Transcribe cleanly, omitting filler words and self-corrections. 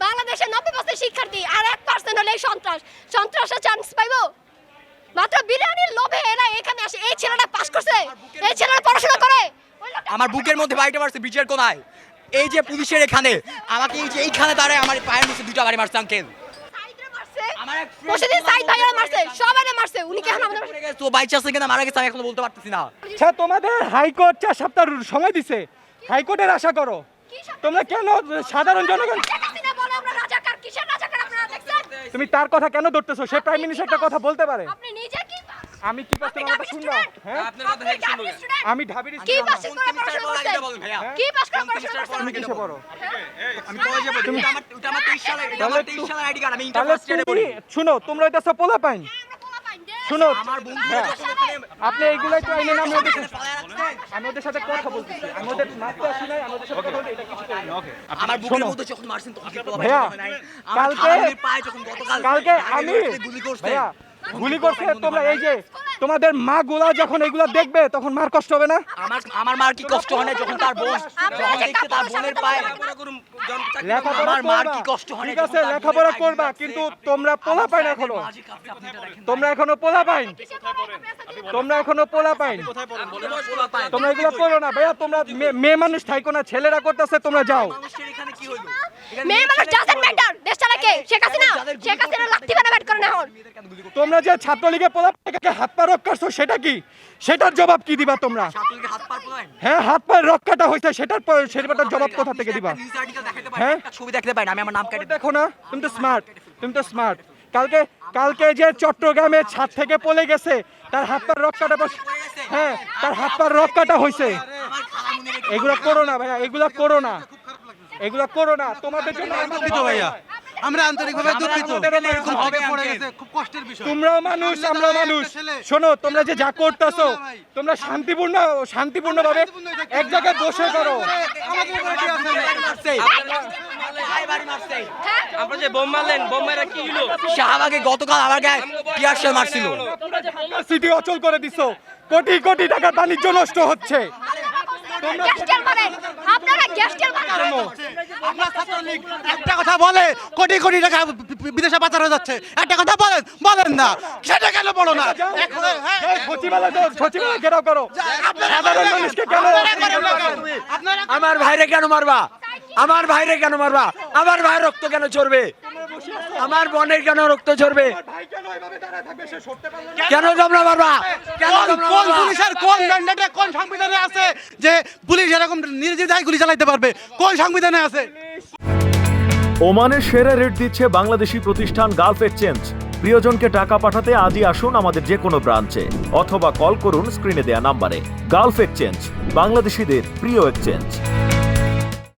বাংলাদেশে 90% শিক্ষার্থী আর 1% হলে সন্ত্রাসে চান্স পাইবো। মাত্র বিরিয়ানির লোভে এরা এখানে আসে। এই ছেলেটা পাস করছে, এই ছেলেটা পড়াশোনা করে। আমার বুকের মধ্যে বাড়িটা মারছে ব্রিজের কোনায়। এই যে পুলিশের এখানে আমাকে এই যে এইখানে দাঁড়ায় আমার পায়ের নিচে দুটো বাড়ি মারছে আঙ্কেল। তোমাদের হাইকোর্ট 4 সপ্তাহ সময় দিছে, হাইকোর্টের আশা করো। তোমরা কেন সাধারণ জনগণ, তুমি তার কথা কেন ধরতেছো? সে প্রাইম মিনিস্টার একটা কথা বলতে পারে। আমি কি করতে পারবো শুনবো? হ্যাঁ আমি ঢাবির কি পাস করে পড়াশোনা করতে ভাইয়া? কি পাস করে পড়াশোনা করতে? তুমি কিসে পড়ো? আমি কলেজে পড়ি। ওটা আমার 23 সালের আইডি কার্ড। আমি ইন্টার ফার্স্ট ইয়ারে পড়ি। শুনো, তোমরা হইতাছো পোলাপাইন। শুনো, আপনি এইগুলাই তো আইনে নামে আমি ওদের সাথে কথা বলতেছি। আমি ওদের মারতে আসি নাই, আমি ওদের সাথে কথা বলতে এটা কিছু করি না। আমার বুকের মধ্যে যখন মারছেন তখন ভাইয়া কালকে আমি গুলি করছে। ভাইয়া গুলি করছে। তোমরা এই যে তোমাদের মা গুলা যখন এগুলা দেখবে তখন মার কষ্ট হবে না? আমার মার কি কষ্ট হয় না যখন তার বোন যখন দেখছে তার বোনের পায়ে লেখাপড়া আমার মার কি কষ্ট হয় না? ঠিক আছে লেখাপড়া করবা, কিন্তু তোমরা পোলা পাইন এখনো। তোমরা এখনো পোলা পাইন, তোমরা এখনো পোলা পাইন। তোমরা এগুলো করো না ভাইয়া। তোমরা মেয়ে মানুষ থাইকো না, ছেলেরা করতেছে, তোমরা যাও। মেয়ে মানুষ ডাজন্ট ম্যাটার। দেশ চালা কে? শেখ হাসিনা। শেখ হাসিনা লাঠি বানা ব্যাট করে না এখন। তোমরা যে ছাত্রলীগে পোলা পাইকে হাত পা রক করছো সেটা কি? সেটার জবাব কি দিবা তোমরা? হ্যাঁ হাত পা রক্ষাটা হইছে, সেটার জবাব কোথা থেকে দিবা? হ্যাঁ ছবি দেখতে পাই না, আমি আমার নাম কেটে দেখো না। তুমি তো স্মার্ট, তুমি তো স্মার্ট। কালকে যে চট্টগ্রামে ছাদ থেকে পড়ে গেছে তার হাত পা রক্ষাটা, হ্যাঁ তার হাত পা রক্ষাটা হইছে। এগুলা করো না ভাইয়া, এগুলা করো না, এগুলা করো না। তোমাদের জন্য ভাইয়া আমরা আন্তরিকভাবে দুঃখিত। এরকম হবে পড়ে গেছে, খুব কষ্টের বিষয়। তোমরাও মানুষ, আমরাও মানুষ। শোনো, তোমরা যে যা করতেছো তোমরা শান্তিপূর্ণভাবে এক জায়গায় বসে করো। আপনারা যে বোম মারলেন, বোম মারা কি হলো? শাহবাগে গতকাল আমার গায়ে টিয়ার শেল মারছিল। সিটি অচল করে দিছো, কোটি কোটি টাকার বাণিজ্য নষ্ট হচ্ছে। একটা কথা বলে কোটি কোটি টাকা বিদেশে পাচার হয়ে যাচ্ছে, একটা কথা বলেন না, সেটা কেন বলো না? সচিবালয় ঘেরাও করো। সাধারণ মানুষকে কেন? আমার ভাইরে কেন মারবা? আমার ভাইরে কেন মারবা? আমার ভাইয়ের রক্ত কেন ঝরবে? আমার বোনের কেন রক্ত ঝরবে? কেন তোমরা মারবা? কোন পুলিশের কোন ম্যান্ডেটে কোন সংবিধানে আছে যে পুলিশ এরকম নির্দ্বিধায় গুলি চালাতে পারবে? কোন সংবিধানে আছে? ওমানের সেরা রেট দিচ্ছে বাংলাদেশি প্রতিষ্ঠান গালফ এক্সচেঞ্জ। প্রিয়জনকে টাকা পাঠাতে আজই আসুন আমাদের যে কোনো ব্রাঞ্চে অথবা কল করুন স্ক্রিনে দেয়া নাম্বারে। গালফ এক্সচেঞ্জ, বাংলাদেশিদের প্রিয় এক্সচেঞ্জ।